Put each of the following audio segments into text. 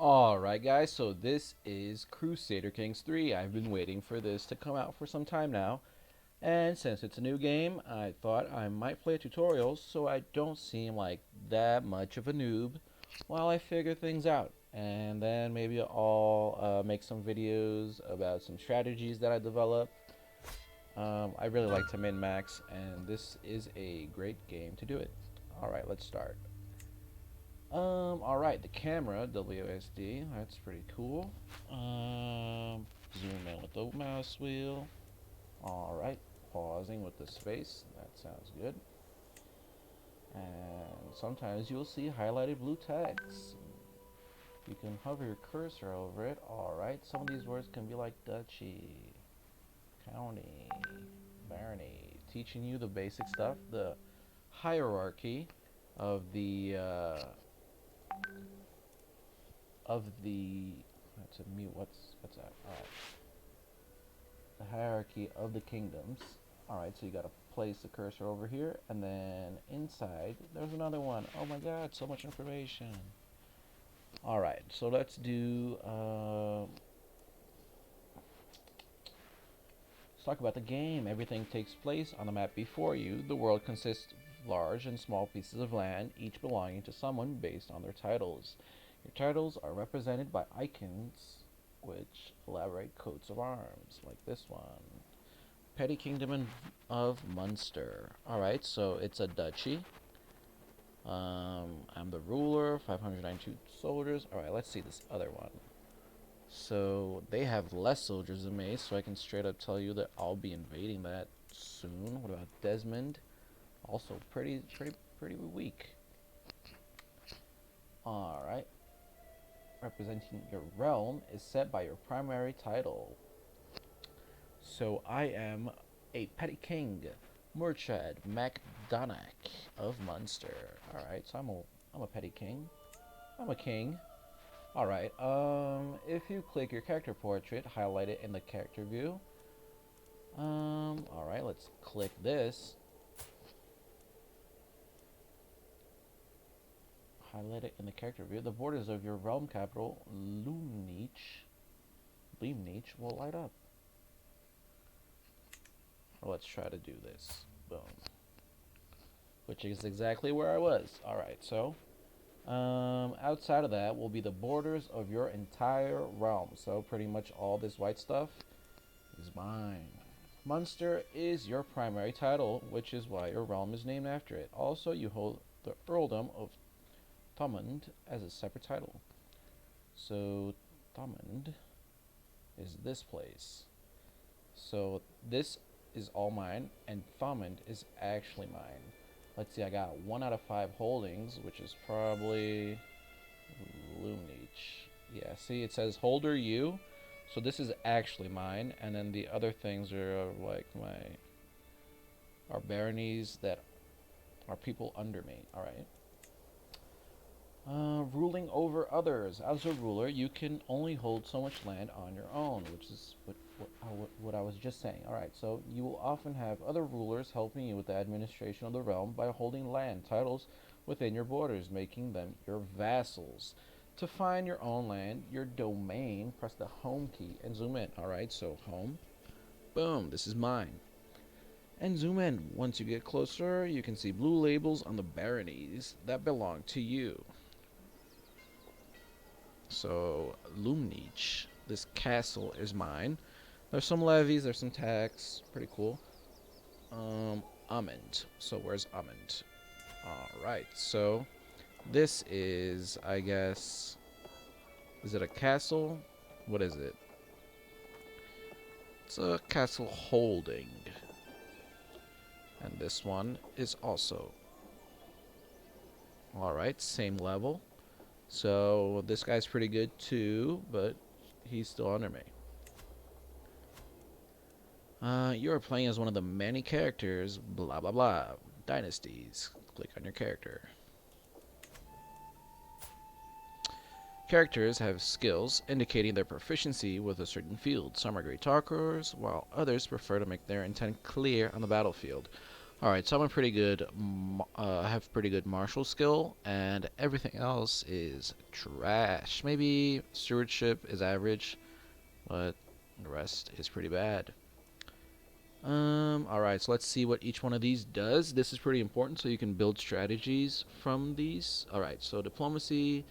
Alright guys, so this is Crusader Kings 3. I've been waiting for this to come out for some time now. And since it's a new game, I thought I might play a tutorial so I don't seem like that much of a noob while I figure things out. And then maybe I'll make some videos about some strategies that I develop. I really like to min-max, and this is a great game to do it. Alright, let's start. Alright, the camera, WSD, that's pretty cool. Zoom in with the mouse wheel. Alright, pausing with the space, that sounds good. And sometimes you'll see highlighted blue text. You can hover your cursor over it. Alright, some of these words can be like duchy, county, barony, teaching you the basic stuff, the hierarchy of the that's a mute. What's that? All right. The hierarchy of the kingdoms. All right. So you got to place the cursor over here, and then inside there's another one. Oh my God! So much information. All right. So let's do. Let's talk about the game. Everything takes place on the map before you. The world consists of large and small pieces of land, each belonging to someone based on their titles. Your titles are represented by icons which elaborate coats of arms, like this one. Petty Kingdom of Munster. Alright, so it's a duchy. I'm the ruler, 592 soldiers. Alright, let's see this other one. So they have less soldiers than me, so I can straight up tell you that I'll be invading that soon. What about Desmond? Also pretty weak. Alright. Representing your realm is set by your primary title. So I am a petty king, Murchad MacDonagh of Munster. Alright, so I'm a petty king. I'm a king. Alright, if you click your character portrait, highlight it in the character view. Alright, let's click this. Highlight it in the character view. The borders of your realm capital, Leamneach, will light up. Or let's try to do this. Boom. Which is exactly where I was. Alright, so outside of that will be the borders of your entire realm. So pretty much all this white stuff is mine. Munster is your primary title, which is why your realm is named after it. Also, you hold the earldom of Thomond as a separate title. So Thomond is this place. So this is all mine, and Thomond is actually mine. Let's see, I got 1 out of 5 holdings, which is probably Leamneach. Yeah, see, it says holder you, so this is actually mine, and then the other things are like are baronies that are people under me. All right. Ruling over others. As a ruler, you can only hold so much land on your own, which is what I was just saying. Alright, so you will often have other rulers helping you with the administration of the realm by holding land titles within your borders, making them your vassals. To find your own land, your domain, press the home key and zoom in. Alright, so home. Boom, this is mine. And zoom in. Once you get closer, you can see blue labels on the baronies that belong to you. So, Leamneach, this castle is mine. There's some levies, there's some tax, pretty cool. Amund. So where's Amund? Alright, so this is, I guess, is it a castle? What is it? It's a castle holding. And this one is also. Alright, same level. So this guy's pretty good too, but he's still under me. You are playing as one of the many characters, blah blah blah, dynasties. Click on your character. Characters have skills indicating their proficiency with a certain field. Some are great talkers, while others prefer to make their intent clear on the battlefield. Alright, so I'm a pretty good, I have pretty good martial skill, and everything else is trash. Maybe stewardship is average, but the rest is pretty bad. Alright, so let's see what each one of these does. This is pretty important, so you can build strategies from these. Alright, so diplomacy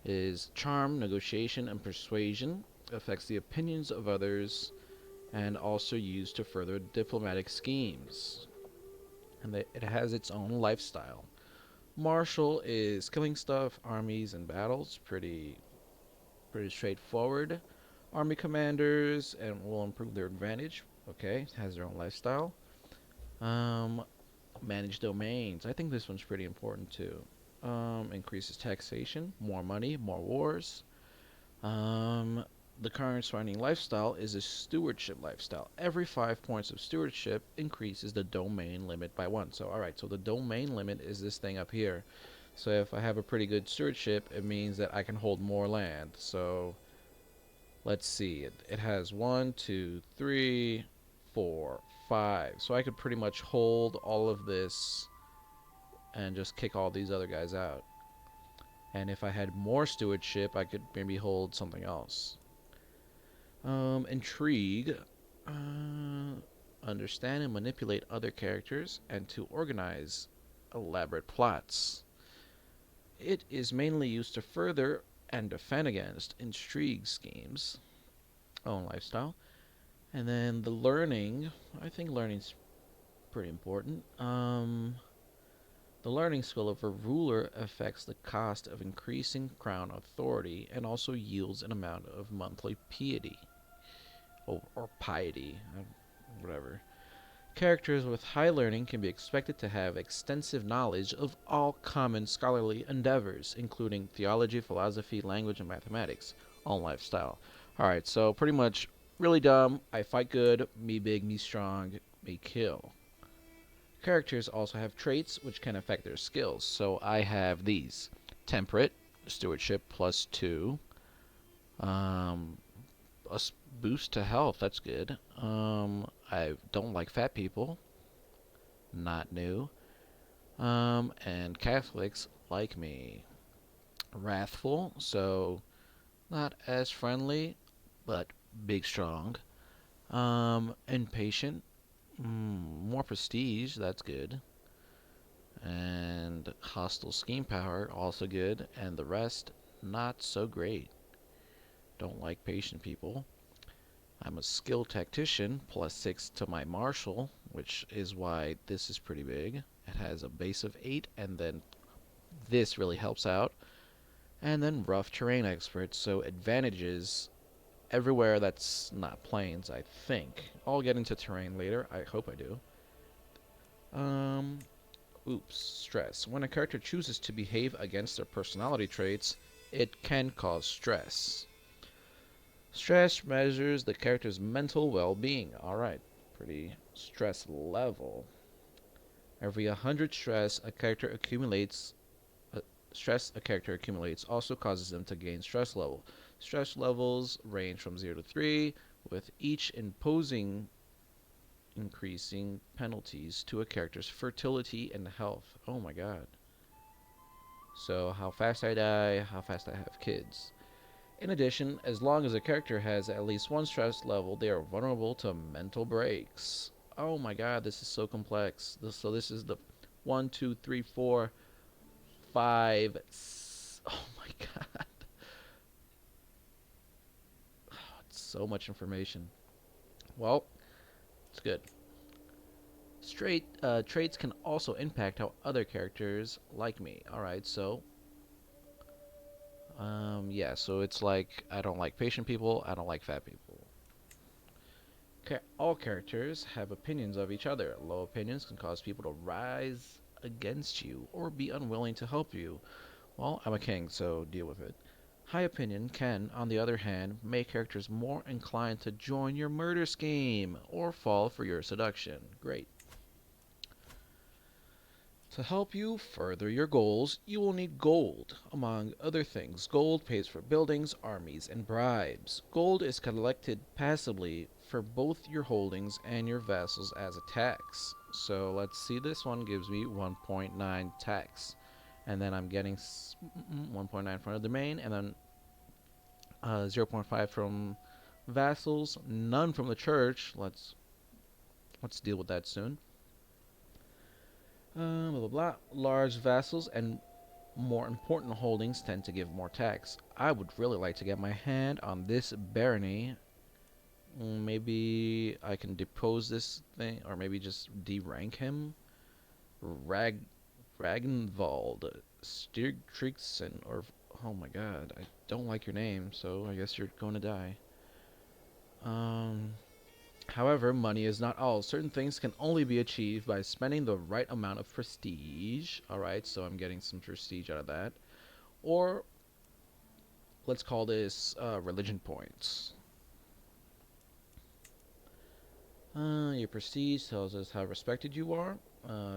is charm, negotiation, and persuasion. Affects the opinions of others, and also used to further diplomatic schemes. And it has its own lifestyle. Martial is killing stuff, armies, and battles. Pretty straightforward. Army commanders and will improve their advantage. Okay, has their own lifestyle. Um, Manage domains. I think this one's pretty important too. Increases taxation, more money, more wars. Um, the current surrounding lifestyle is a stewardship lifestyle. Every 5 points of stewardship increases the domain limit by 1. So, alright, so the domain limit is this thing up here. So if I have a pretty good stewardship, it means that I can hold more land. So, let's see. It has 1, 2, 3, 4, 5. So I could pretty much hold all of this and just kick all these other guys out. And if I had more stewardship, I could maybe hold something else. Intrigue. Understand and manipulate other characters and to organize elaborate plots. It is mainly used to further and defend against intrigue schemes. Own lifestyle. And then the learning. I think learning's pretty important. The learning skill of a ruler affects the cost of increasing crown authority and also yields an amount of monthly piety. Or piety, whatever. Characters with high learning can be expected to have extensive knowledge of all common scholarly endeavors, including theology, philosophy, language, and mathematics, all lifestyle. Alright, so pretty much really dumb, I fight good, me big, me strong, me kill. Characters also have traits which can affect their skills, so I have these. Temperate, stewardship +2. A boost to health, that's good. I don't like fat people, not new. And Catholics like me. Wrathful, so not as friendly, but big strong. Impatient, more prestige, that's good. And hostile scheme power, also good. And the rest, not so great. Don't like patient people. I'm a skilled tactician, +6 to my martial, which is why this is pretty big. It has a base of 8, and then this really helps out. And then rough terrain expert, so advantages everywhere that's not plains, I think. I'll get into terrain later. I hope I do. Stress. When a character chooses to behave against their personality traits, it can cause stress. Stress measures the character's mental well-being. Alright, pretty stress level. Every 100 stress a character accumulates also causes them to gain stress level. Stress levels range from 0 to 3, with each increasing penalties to a character's fertility and health. Oh my god. So how fast I die, how fast I have kids. In addition, as long as a character has at least one stress level, they are vulnerable to mental breaks. Oh my god, this is so complex. So this is the 1, 2, 3, 4, 5. Oh my god. It's so much information. Well, it's good. Traits can also impact how other characters like me. Alright, so yeah, so it's like I don't like patient people, I don't like fat people. All characters have opinions of each other. Low opinions can cause people to rise against you or be unwilling to help you. Well, I'm a king, so deal with it. High opinion can, on the other hand, make characters more inclined to join your murder scheme or fall for your seduction. Great. To help you further your goals, you will need gold. Among other things, gold pays for buildings, armies, and bribes. Gold is collected passively for both your holdings and your vassals as a tax. So let's see. This one gives me 1.9 tax, and then I'm getting 1.9 from the domain, and then 0.5 from vassals, none from the church. Let's deal with that soon. Blah blah blah. Large vassals and more important holdings tend to give more tax. I would really like to get my hand on this barony. Maybe I can depose this thing, or maybe just derank him. Rag, Ragnvald, Stigtrixen, or oh my god, I don't like your name, so I guess you're going to die. Um, However, money is not all. Certain things can only be achieved by spending the right amount of prestige. Alright, so I'm getting some prestige out of that. Or, let's call this religion points. Your prestige tells us how respected you are.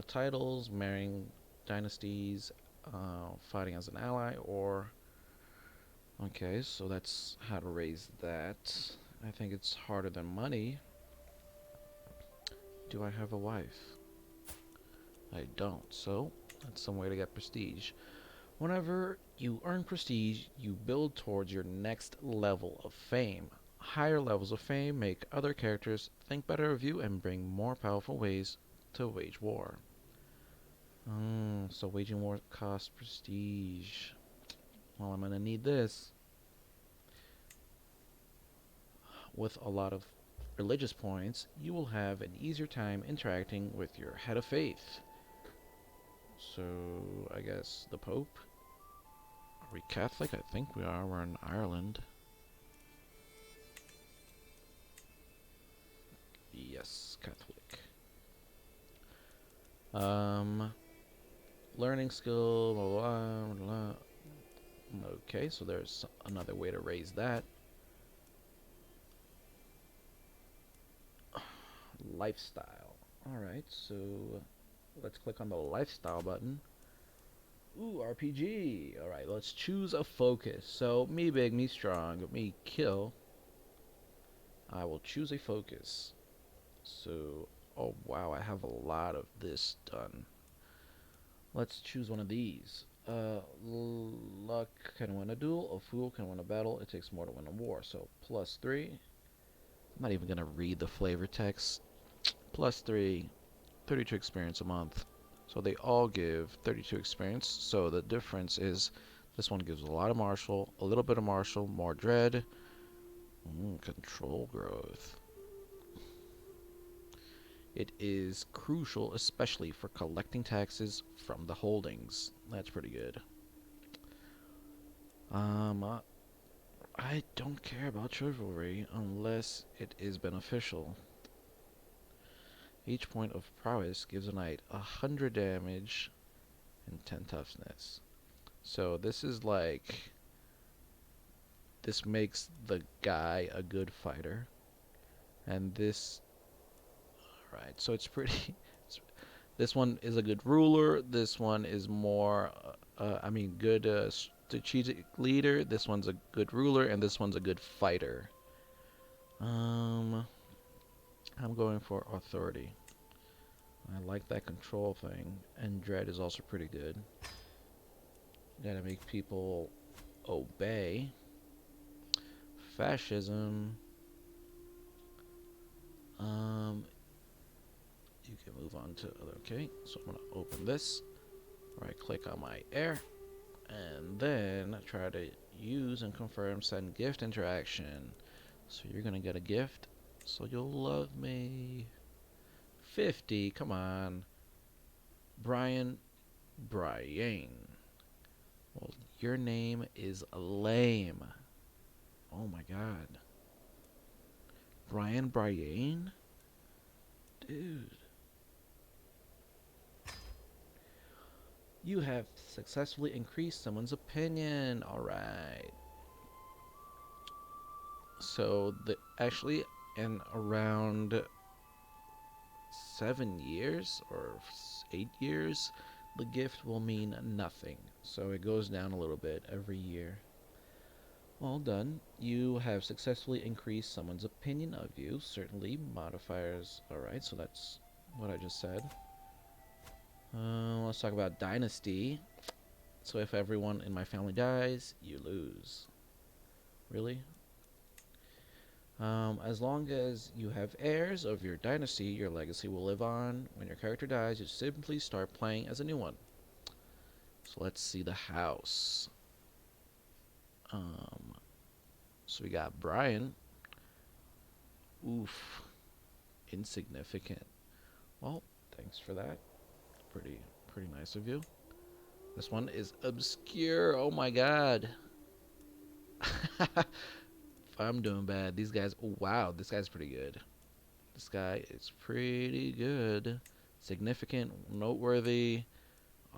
Titles, marrying dynasties, fighting as an ally, or... Okay, so that's how to raise that. I think it's harder than money. Do I have a wife? I don't, so that's some way to get prestige. Whenever you earn prestige, you build towards your next level of fame. Higher levels of fame make other characters think better of you and bring more powerful ways to wage war. So waging war costs prestige. Well, I'm gonna need this. With a lot of religious points, you will have an easier time interacting with your head of faith. So, I guess the Pope? Are we Catholic? I think we are. We're in Ireland. Yes, Catholic. Learning skill, blah, blah, blah, blah. Okay, so there's another way to raise that. Lifestyle. Alright, so let's click on the lifestyle button. Ooh, RPG. Alright, let's choose a focus. So, me big, me strong, me kill. I will choose a focus. So, oh wow, I have a lot of this done. Let's choose one of these. Luck can win a duel, a fool can win a battle, it takes more to win a war. So, +3. I'm not even going to read the flavor text. +3, 32 experience a month. So they all give 32 experience. So the difference is this one gives a lot of martial, a little bit of martial, more dread, control growth. It is crucial, especially for collecting taxes from the holdings. That's pretty good. I don't care about chivalry unless it is beneficial. Each point of prowess gives a knight 100 damage and 10 toughness. So this is like... This makes the guy a good fighter. And this... Alright, so it's pretty... This one is a good ruler. This one is more... good strategic leader. This one's a good ruler. And this one's a good fighter. I'm going for authority. I like that control thing. And dread is also pretty good. Gotta make people obey. Fascism. You can move on to other. Okay, so I'm gonna open this. Right click on my heir. And then try to use and confirm send gift interaction. So you're gonna get a gift. So you'll love me. 50, come on. Brian. Well, your name is lame. Oh my god. Brian? Dude. You have successfully increased someone's opinion. Alright. So, actually, in around 7 years or 8 years, the gift will mean nothing. So it goes down a little bit every year. All done. You have successfully increased someone's opinion of you. Certainly, modifiers. Alright, so that's what I just said. Let's talk about Dynasty. So if everyone in my family dies, you lose. Really? As long as you have heirs of your dynasty, your legacy will live on. When your character dies, you simply start playing as a new one. So let's see the house. So we got Brian. Oof. Insignificant. Well, thanks for that. Pretty nice of you. This one is obscure. Oh my god. I'm doing bad. These guys. Oh, wow, this guy's pretty good. This guy is pretty good. Significant, noteworthy.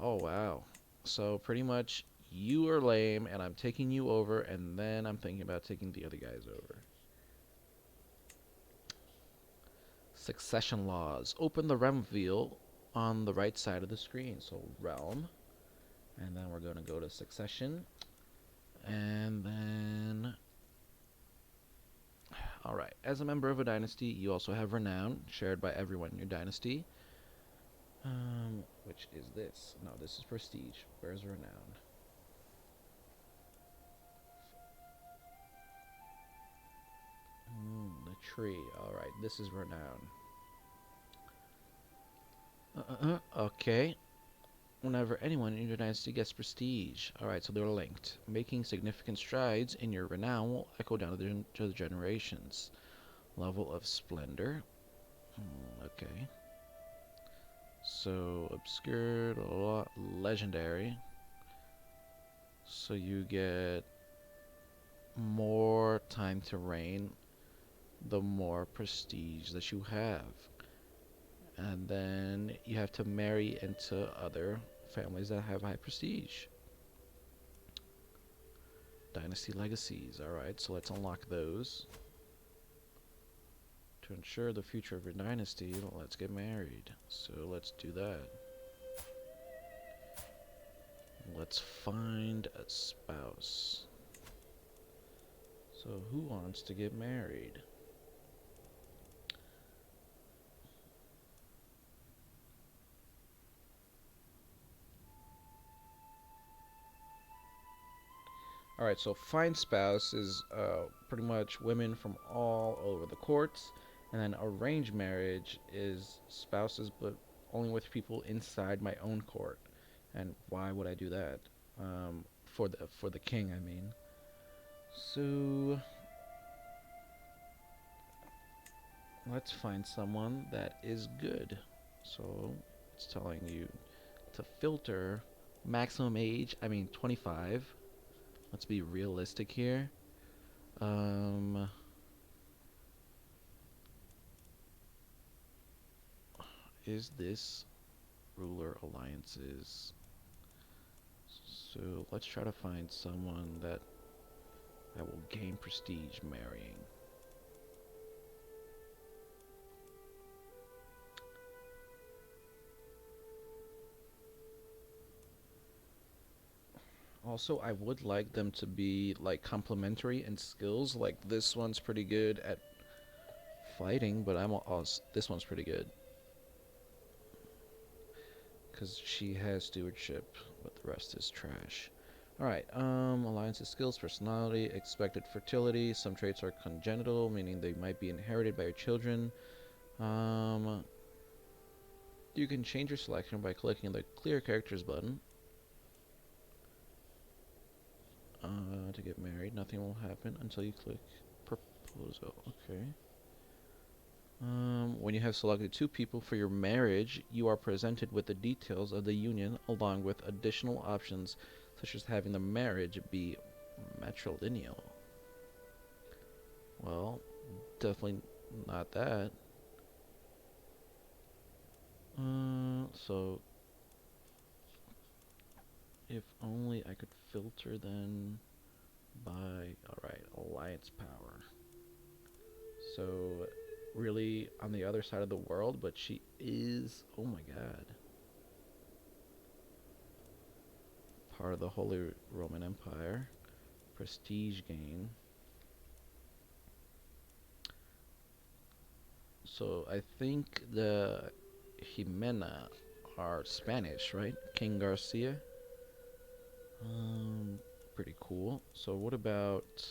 Oh, wow. So pretty much you are lame and I'm taking you over, and then I'm thinking about taking the other guys over. Succession laws. Open the realm wheel on the right side of the screen. So realm. And then we're going to go to succession. And then... Alright, as a member of a dynasty, you also have renown, shared by everyone in your dynasty. Which is this? No, this is prestige. Where's renown? The tree. Alright, this is renown. Okay. Whenever anyone in your dynasty gets prestige. Alright, so they're linked. Making significant strides in your renown will echo down to the generations. Level of splendor. Okay. So, obscured, legendary. So you get more time to reign, the more prestige that you have. And then you have to marry into other families that have high prestige. Dynasty legacies. Alright, so let's unlock those. To ensure the future of your dynasty, let's get married. So let's do that. Let's find a spouse. So who wants to get married? Alright, so find spouse is pretty much women from all over the courts. And then arranged marriage is spouses, but only with people inside my own court. And why would I do that? For the king, I mean. So let's find someone that is good. So it's telling you to filter maximum age. I mean 25. Let's be realistic here. Is this ruler alliances? So let's try to find someone that will gain prestige marrying. Also, I would like them to be like complementary in skills. Like this one's pretty good at fighting, but this one's pretty good because she has stewardship, but the rest is trash. Alright, alliances, skills, personality, expected fertility. Some traits are congenital, meaning they might be inherited by your children. You can change your selection by clicking the clear characters button. To get married, nothing will happen until you click proposal. Okay. When you have selected 2 people for your marriage, you are presented with the details of the union along with additional options such as having the marriage be matrilineal. Well, definitely not that. So if only I could filter then by, alright, alliance power. So really on the other side of the world, but she is, oh my god, part of the Holy Roman Empire. Prestige gain. So I think Jimena are Spanish, right? King Garcia. Um, Pretty cool. So what about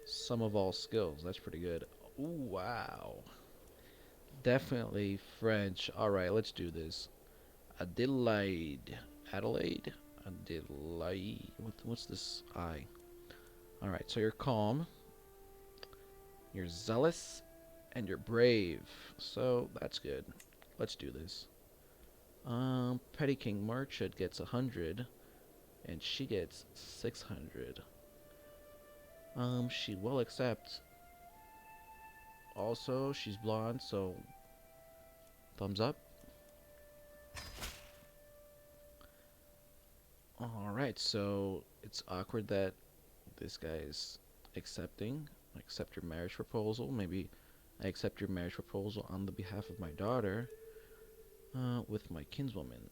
some of all skills? That's pretty good. Ooh, wow. Definitely French. All right, let's do this. Adelaide. Adelaide? Adelaide. What's this I? All right, so you're calm, you're zealous, and you're brave. So that's good. Let's do this. Petty King Merchant gets 100, and she gets 600. She will accept. Also, she's blonde, so thumbs up. Alright, so it's awkward that this guy's accepting. I accept your marriage proposal. Maybe I accept your marriage proposal on the behalf of my daughter with my kinswoman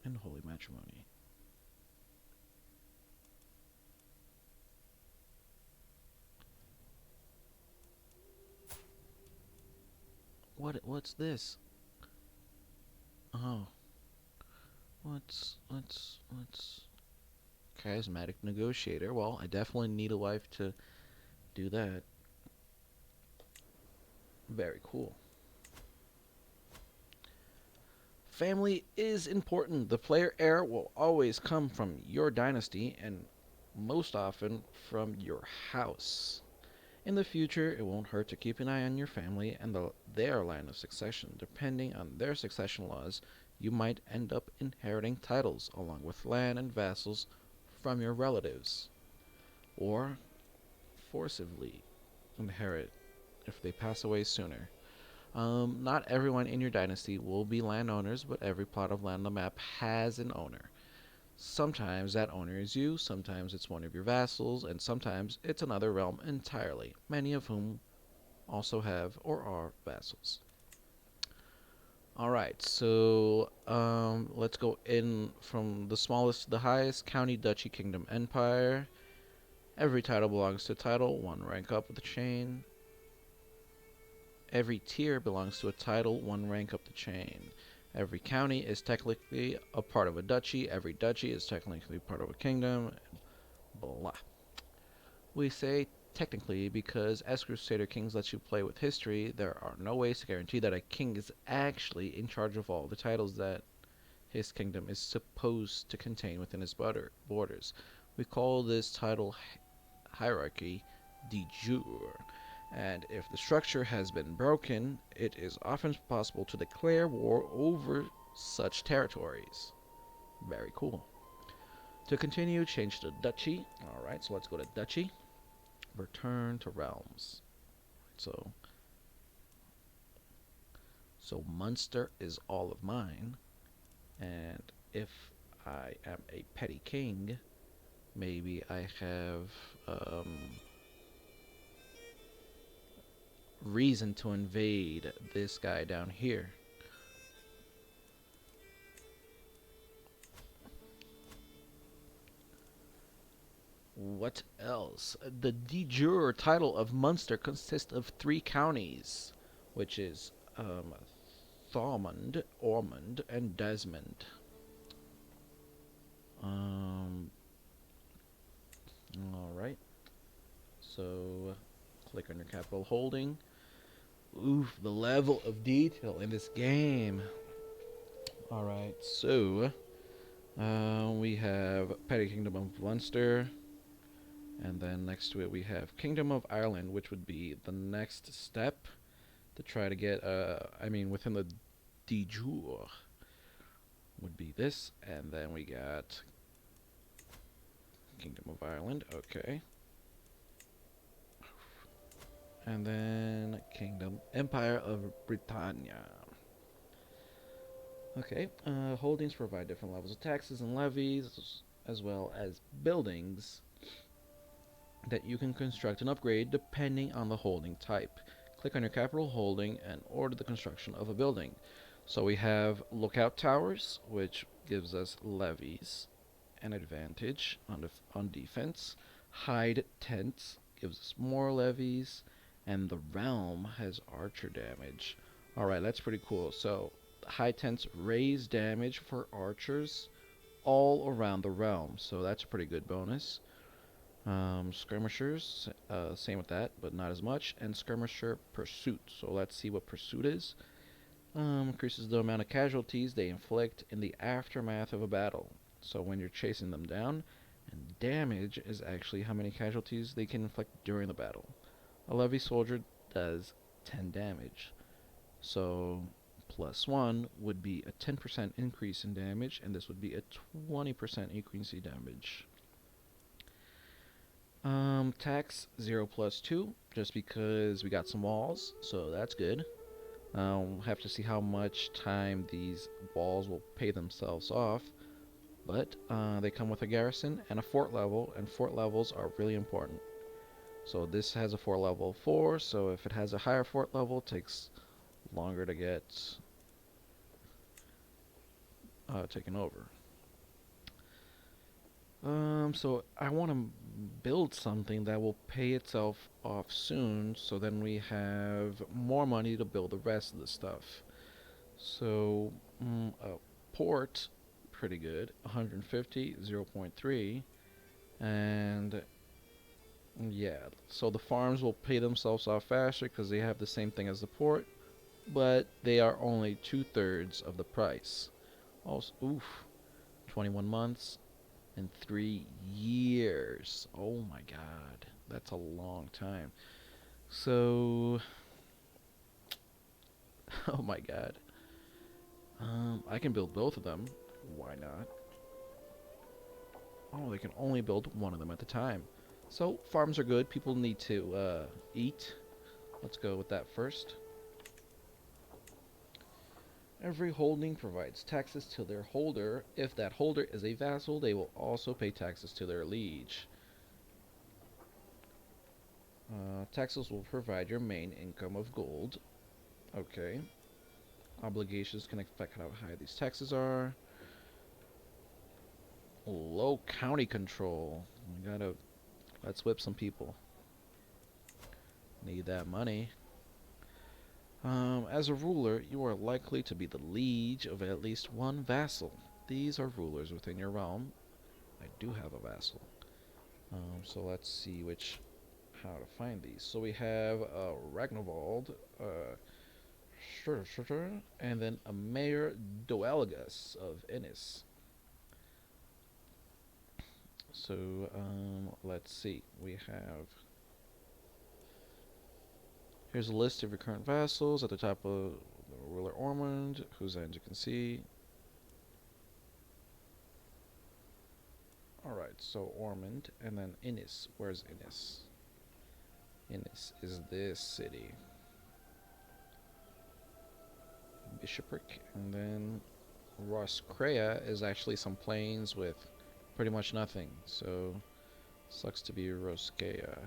in holy matrimony. What's this? Oh, what's charismatic negotiator? Well, I definitely need a wife to do that. Very cool. Family is important. The player heir will always come from your dynasty and most often from your house. In the future, it won't hurt to keep an eye on your family and their line of succession. Depending on their succession laws, you might end up inheriting titles along with land and vassals from your relatives, or forcibly inherit if they pass away sooner. Not everyone in your dynasty will be landowners, but every plot of land on the map has an owner. Sometimes that owner is you, sometimes it's one of your vassals, and sometimes it's another realm entirely, many of whom also have or are vassals. Alright, so let's go in from the smallest to the highest. County, Duchy, Kingdom, Empire. Every title belongs to a title, one rank up the chain. Every tier belongs to a title, one rank up the chain. Every county is technically a part of a duchy. Every duchy is technically part of a kingdom. Blah. We say technically because as Crusader Kings lets you play with history, there are no ways to guarantee that a king is actually in charge of all the titles that his kingdom is supposed to contain within its borders. We call this title hierarchy de jure. And if the structure has been broken, it is often possible to declare war over such territories. Very cool. To continue, change to duchy. Alright, so let's go to duchy. Return to realms. So Munster is all of mine. And if I am a petty king, maybe I have reason to invade this guy down here. What else? The de jure title of Munster consists of 3 counties, which is Thomond, Ormond, and Desmond. Alright. So, click on your capital holding. Oof, the level of detail in this game. Alright, so we have Petty Kingdom of Munster, and then next to it we have Kingdom of Ireland, which would be the next step to try to get, within the de jure would be this, and then we got Kingdom of Ireland, okay. And then Kingdom, Empire of Britannia. Okay, holdings provide different levels of taxes and levies, as well as buildings that you can construct and upgrade depending on the holding type. Click on your capital holding and order the construction of a building. So we have lookout towers, which gives us levies, an advantage on defense. Hide tents gives us more levies, and the realm has archer damage. Alright, that's pretty cool. So high tents raise damage for archers all around the realm, so that's a pretty good bonus. Skirmishers, same with that, but not as much. And skirmisher pursuit. So let's see what pursuit is. Increases the amount of casualties they inflict in the aftermath of a battle. So when you're chasing them down, and damage is actually how many casualties they can inflict during the battle. A levy soldier does 10 damage. So +1 would be a 10% increase in damage, and this would be a 20% increase in damage. Tax 0+2, just because we got some walls, so that's good. We'll have to see how much time these walls will pay themselves off, but they come with a garrison and a fort level, and fort levels are really important. So this has a fort level 4, so if it has a higher fort level, it takes longer to get taken over. So I want to build something that will pay itself off soon, so then we have more money to build the rest of the stuff. So, a port, pretty good, 150, 0.3, and yeah, so the farms will pay themselves off faster because they have the same thing as the port, but they are only 2/3 of the price. Also, 21 months. In 3 years. Oh my god. That's a long time. So, oh my god. I can build both of them. Why not? Oh, they can only build one of them at a time. So, farms are good. People need to eat. Let's go with that first. Every holding provides taxes to their holder. If that holder is a vassal, they will also pay taxes to their liege. Taxes will provide your main income of gold. Okay. Obligations can affect how high these taxes are. Low county control. Let's whip some people. Need that money. As a ruler, you are likely to be the liege of at least one vassal. These are rulers within your realm. I do have a vassal. So let's see how to find these. So we have Ragnvald, and then a Mayor Doelgus of Innis. So let's see. We have. Here's a list of your current vassals at the top of the ruler Ormond, whose end you can see. Alright, so Ormond, and then Innis. Where's Innis? Innis is this city. Bishopric, and then Roscrea is actually some plains with pretty much nothing, so sucks to be Roscrea.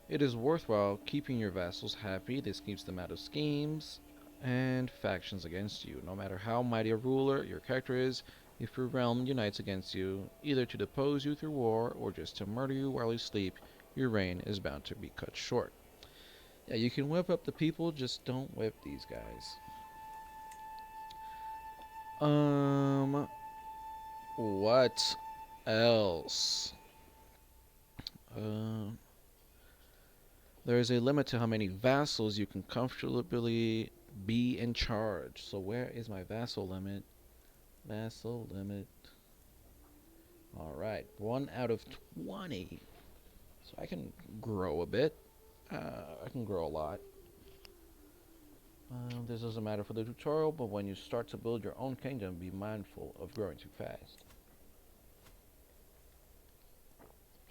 It is worthwhile keeping your vassals happy. This keeps them out of schemes and factions against you. No matter how mighty a ruler your character is, if your realm unites against you, either to depose you through war or just to murder you while you sleep, your reign is bound to be cut short. Yeah, you can whip up the people, just don't whip these guys. What else? There is a limit to how many vassals you can comfortably be in charge. So where is my vassal limit? Vassal limit. Alright, 1 out of 20. So I can grow a bit. I can grow a lot. This doesn't matter for the tutorial, but when you start to build your own kingdom, be mindful of growing too fast.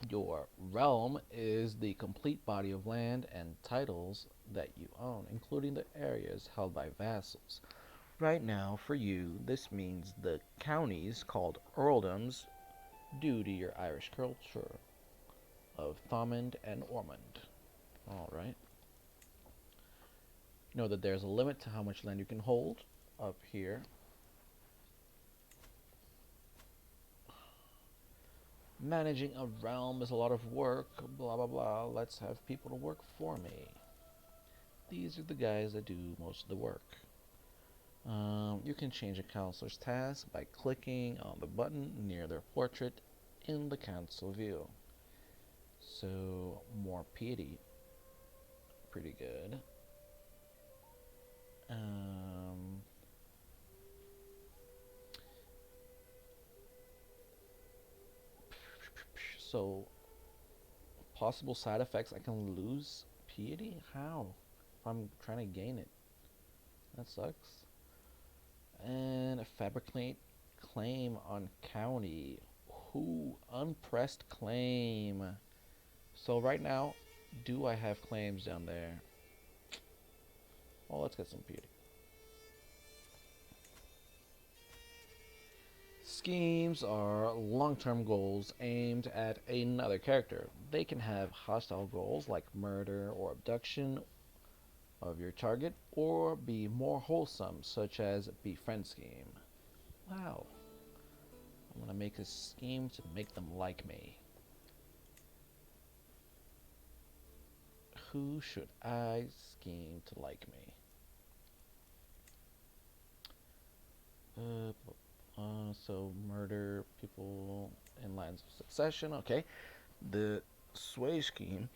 Your realm is the complete body of land and titles that you own, including the areas held by vassals. Right now, for you, this means the counties called earldoms due to your Irish culture of Thomond and Ormond. Alright. Know that there's a limit to how much land you can hold up here. Managing a realm is a lot of work, blah blah blah. Let's have people to work for me. these are the guys that do most of the work. You can change a counselor's task by clicking on the button near their portrait in the council view. So, more piety. Pretty good. So, possible side effects, I can lose piety? How? If I'm trying to gain it. That sucks. And a fabricate claim on county. Who? Unpressed claim. So right now, do I have claims down there? Well, let's get some piety. Schemes are long-term goals aimed at another character. They can have hostile goals like murder or abduction of your target, or be more wholesome, such as befriend scheme. Wow. I'm gonna make a scheme to make them like me. Who should I scheme to like me? So murder people in lines of succession. Okay. The sway scheme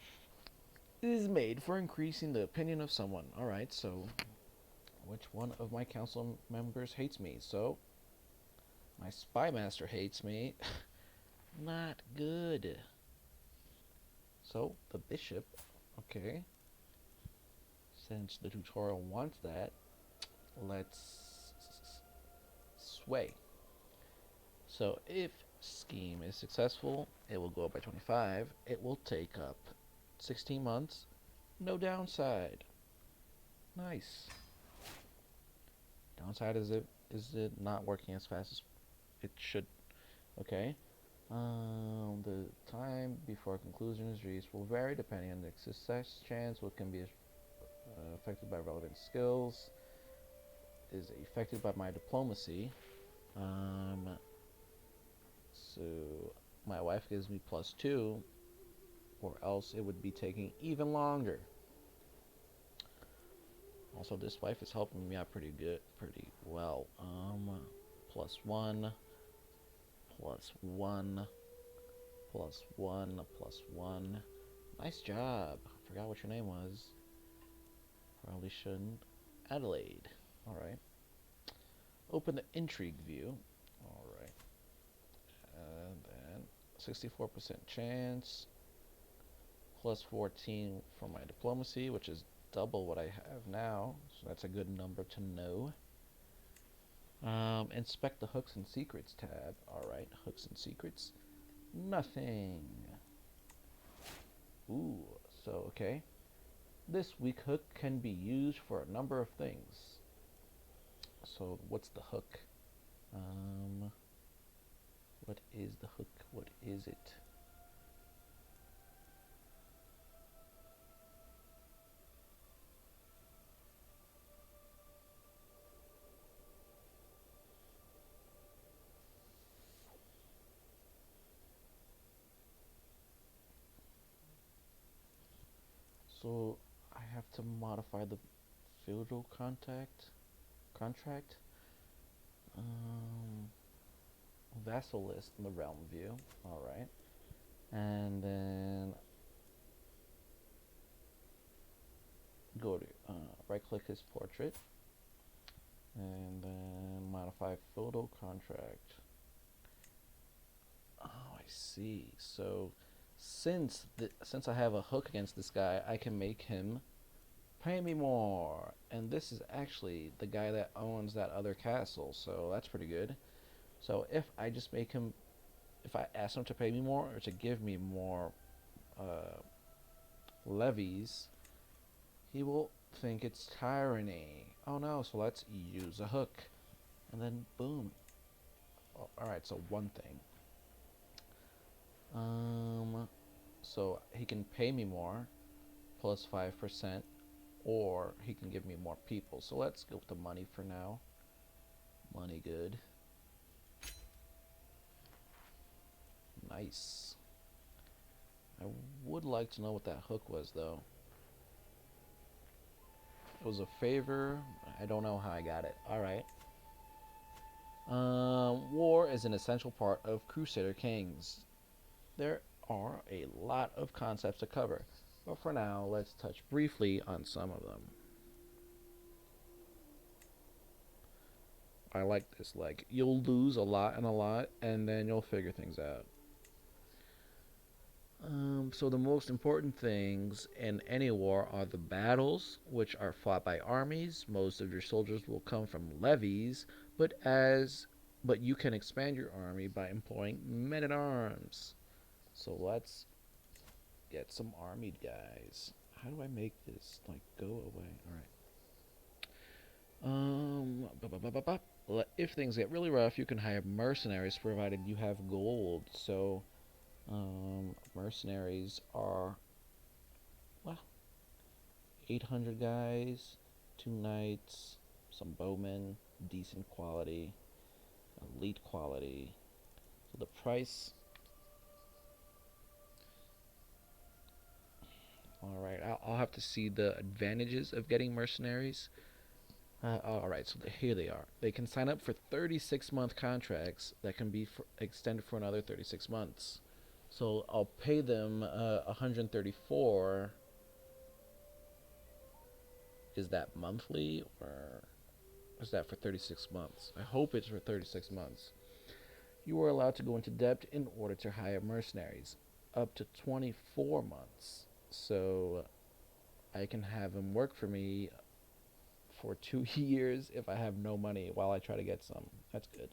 is made for increasing the opinion of someone. Alright, so which one of my council members hates me? So my spy master hates me. Not good. So the bishop, okay. Since the tutorial wants that, let's sway. So if scheme is successful, it will go up by 25. It will take up 16 months. No downside. Nice. Downside is it not working as fast as it should. Okay. The time before conclusion is reached will vary depending on the success chance. What can be affected by relevant skills is affected by my diplomacy. So my wife gives me +2, or else it would be taking even longer. Also, this wife is helping me out pretty well. +1, +1, +1, +1. Nice job. I forgot what your name was. Probably shouldn't. Adelaide. Alright. Open the intrigue view. Alright. And then 64% chance. +14 for my diplomacy, which is double what I have now. So that's a good number to know. Inspect the hooks and secrets tab. Alright, hooks and secrets. Nothing. Ooh, so okay. This weak hook can be used for a number of things. So what's the hook? What is the hook? What is it? So I have to modify the feudal contract. Vassal list in the realm view. Alright. And then go to right click his portrait and then modify feudal contract. Oh, I see. So since I have a hook against this guy, I can make him pay me more. And this is actually the guy that owns that other castle, so that's pretty good. So if I just make him, if I ask him to pay me more or to give me more levies, he will think it's tyranny. Oh no, so let's use a hook. And then boom. Oh, alright, so one thing. So he can pay me more, +5%, or he can give me more people. So let's go with the money for now. Money good. Nice. I would like to know what that hook was though. It was a favor. I don't know how I got it. All right. War is an essential part of Crusader Kings. There are a lot of concepts to cover, but for now, let's touch briefly on some of them. I like this. Like, you'll lose a lot and a lot, and then you'll figure things out. So the most important things in any war are the battles, which are fought by armies. Most of your soldiers will come from levies, but you can expand your army by employing men-at-arms. So let's get some armied guys. How do I make this like go away? All right. If things get really rough, you can hire mercenaries provided you have gold. So mercenaries are, well, 800 guys, 2 knights, some bowmen, decent quality, elite quality. So the price. All right, I'll have to see the advantages of getting mercenaries. All right, so here they are. They can sign up for 36-month contracts that can be extended for another 36 months. So I'll pay them 134. Is that monthly or is that for 36 months? I hope it's for 36 months. You are allowed to go into debt in order to hire mercenaries, up to 24 months. So I can have them work for me for 2 years if I have no money while I try to get some. That's good.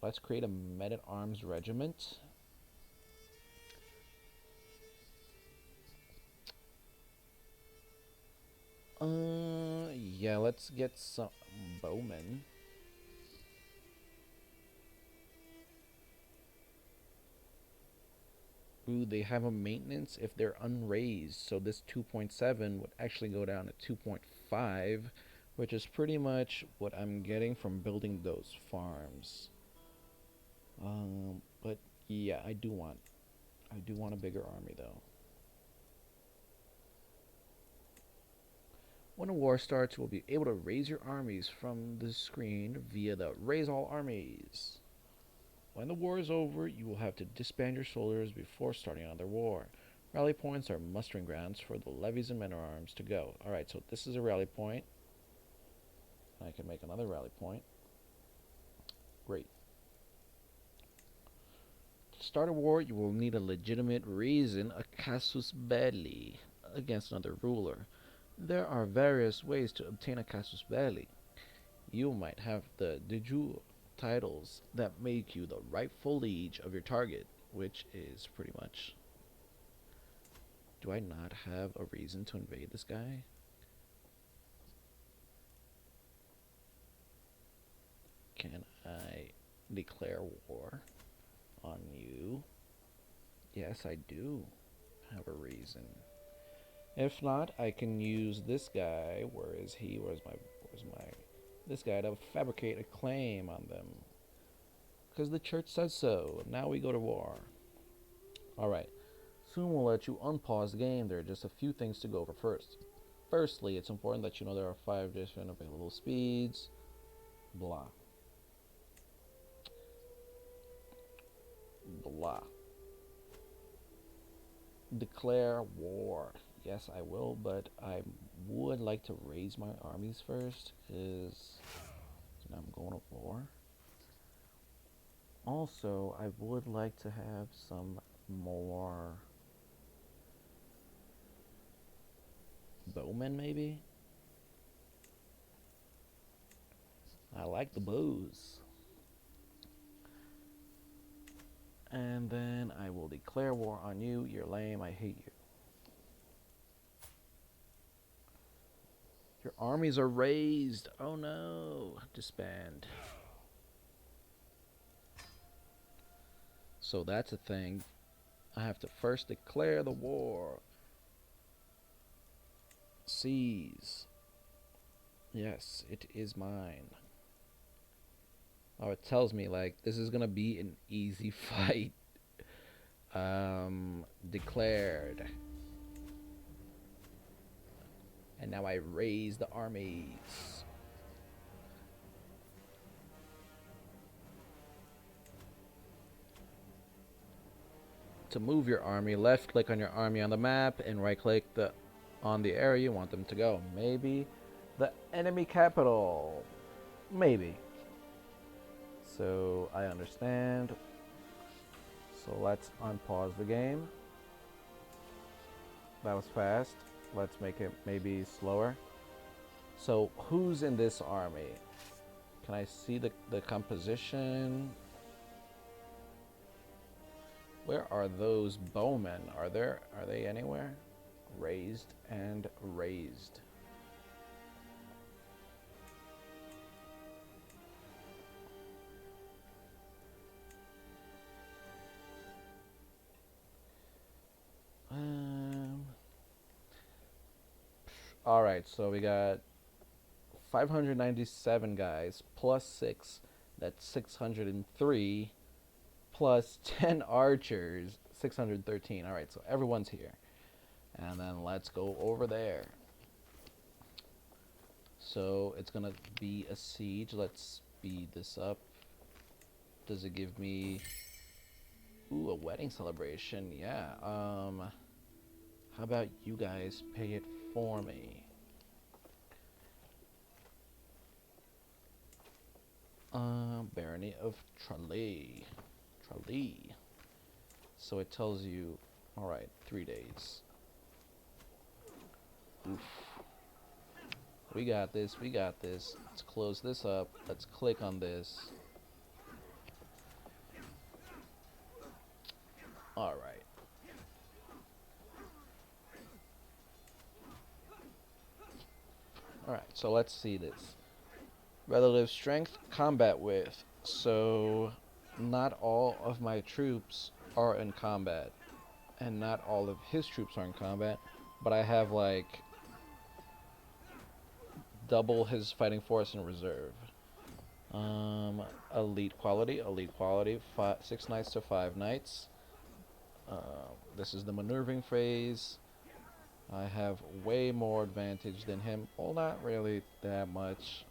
Let's create a men-at-arms regiment. Yeah, let's get some bowmen. Ooh, they have a maintenance if they're unraised, so this 2.7 would actually go down to 2.5, which is pretty much what I'm getting from building those farms. But yeah, I do want a bigger army though. When a war starts, you will be able to raise your armies from the screen via the Raise All Armies. When the war is over, you will have to disband your soldiers before starting another war. Rally points are mustering grounds for the levies and men-at-arms to go. Alright, so this is a rally point. I can make another rally point. Great. To start a war, you will need a legitimate reason, a casus belli, against another ruler. There are various ways to obtain a casus belli. You might have the de jure titles that make you the rightful liege of your target, which is pretty much... Do I not have a reason to invade this guy? Can I declare war on you? Yes, I do have a reason. If not, I can use this guy. Where is he? Where's my this guy to fabricate a claim on them. Because the church says so. Now we go to war. Alright. Soon we'll let you unpause the game. There are just a few things to go over first. Firstly, it's important that you know there are 5 different available speeds. Blah. Blah. Declare war. Yes, I will, but I would like to raise my armies first, because I'm going to war. Also, I would like to have some more bowmen, maybe? I like the bows. And then I will declare war on you. You're lame. I hate you. Your armies are raised. Oh no. Disband. So that's a thing. I have to first declare the war. Seize. Yes, it is mine. Oh, it tells me like this is gonna be an easy fight. Declared. And now I raise the armies. To move your army, left click on your army on the map and right click on the area you want them to go. Maybe the enemy capital. Maybe. So I understand. So let's unpause the game. That was fast. Let's make it maybe slower. So who's in this army? Can I see the composition? Where are those bowmen? Are they anywhere? Raised and raised. All right, so we got 597 guys plus 6. That's 603 plus 10 archers, 613. All right, so everyone's here. And then let's go over there. So it's going to be a siege. Let's speed this up. Does it give me... Ooh, a wedding celebration. Yeah. How about you guys pay it for me? Barony of Tralee. So it tells you, alright, 3 days. Oof. We got this. Let's close this up. Let's click on this. Alright. Alright, so let's see this. Relative strength, combat width. So, not all of my troops are in combat. And not all of his troops are in combat. But I have, like, double his fighting force in reserve. Elite quality. 6 knights to 5 knights. This is the maneuvering phase. I have way more advantage than him. Well, not really that much.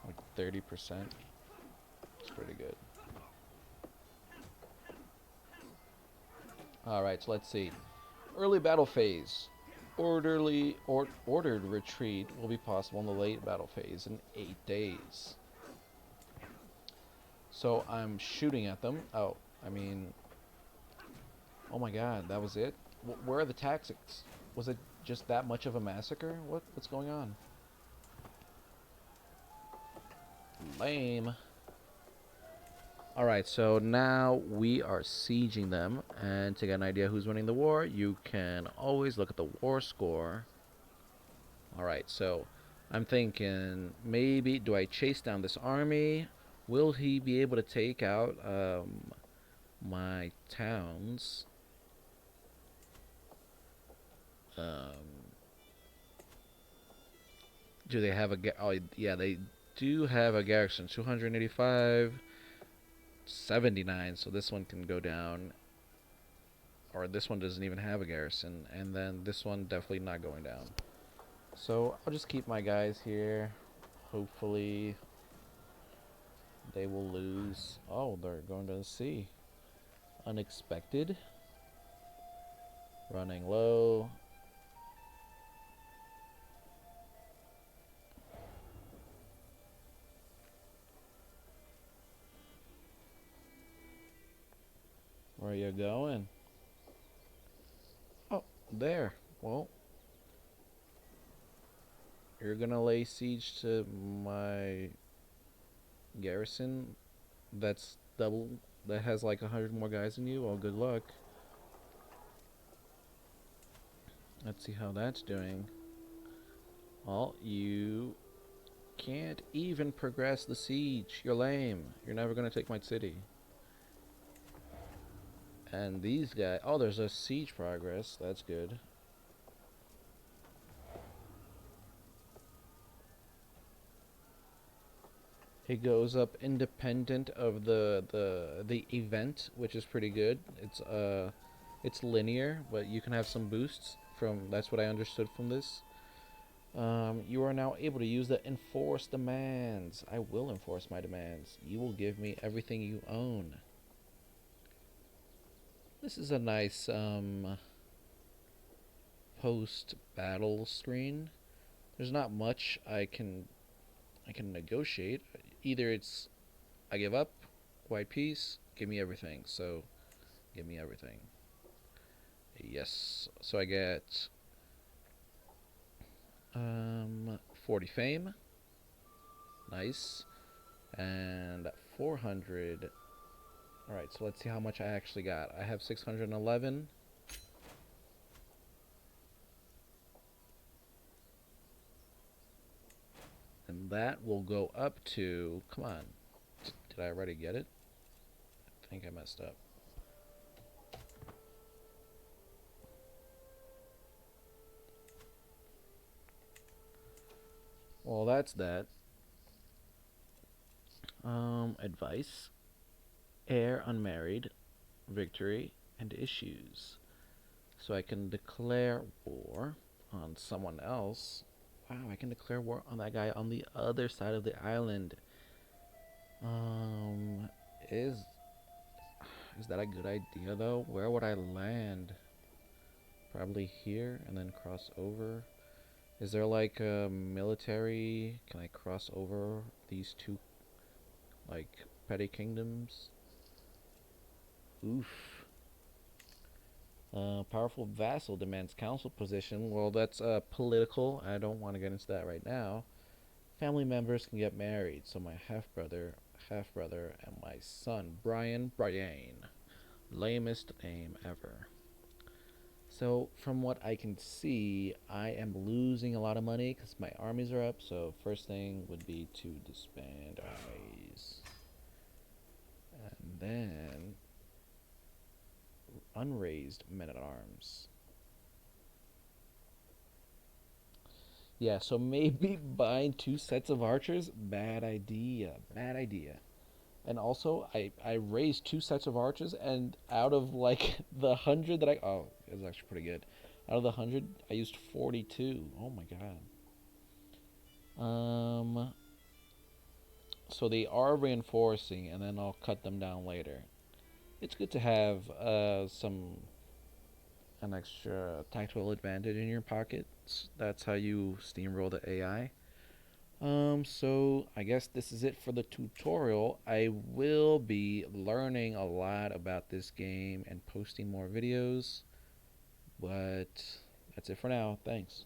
Like 30%. It's pretty good. Alright, so let's see. Early battle phase. Ordered retreat will be possible in the late battle phase in 8 days. So I'm shooting at them. Oh my god, that was it? Where are the tactics? Was it just that much of a massacre? What's going on? Lame. Alright, so now we are sieging them, and to get an idea who's winning the war, you can always look at the war score. Alright, so I'm thinking, maybe, do I chase down this army? Will he be able to take out my towns? Do they have a... Oh, yeah, they do have a garrison. 285... 79, so this one can go down. Or this one doesn't even have a garrison. And then this one definitely not going down. So I'll just keep my guys here. Hopefully they will lose. Oh, they're going to the sea. Unexpected. Running low. Where are you going? Oh, there. Well, you're gonna lay siege to my garrison that's double, that has like 100 more guys than you. Well, good luck. Let's see how that's doing. Well, you can't even progress the siege. You're lame. You're never gonna take my city. And these guys... Oh, there's a siege progress. That's good. It goes up independent of the event, which is pretty good. It's linear, but you can have some boosts That's what I understood from this. You are now able to use the enforce demands. I will enforce my demands. You will give me everything you own. This is a nice post battle screen. There's not much I can negotiate. Either it's I give up, white peace, give me everything. So give me everything. Yes. So I get 40 fame. Nice. And 400. Alright, so let's see how much I actually got. I have 611. And that will go up to... Come on. Did I already get it? I think I messed up. Well, that's that. Advice. Heir unmarried. Victory. And issues. So I can declare war on someone else. Wow, I can declare war on that guy on the other side of the island. Um, is is that a good idea though? Where would I land? Probably here and then cross over. Is there like a military? Can I cross over these two like petty kingdoms? Oof. Powerful vassal demands council position. Well, that's political. I don't want to get into that right now. Family members can get married. So my half brother, and my son Brian. Lamest name ever. So from what I can see, I am losing a lot of money because my armies are up. So first thing would be to disband armies, and then unraised men at arms. Yeah, so maybe buying two sets of archers, bad idea, bad idea. And also, I raised two sets of archers, and out of like the 100 that it was actually pretty good. Out of the 100, I used 42. Oh my god. So they are reinforcing, and then I'll cut them down later. It's good to have an extra tactical advantage in your pockets. That's how you steamroll the AI. So I guess this is it for the tutorial. I will be learning a lot about this game and posting more videos, but that's it for now. Thanks.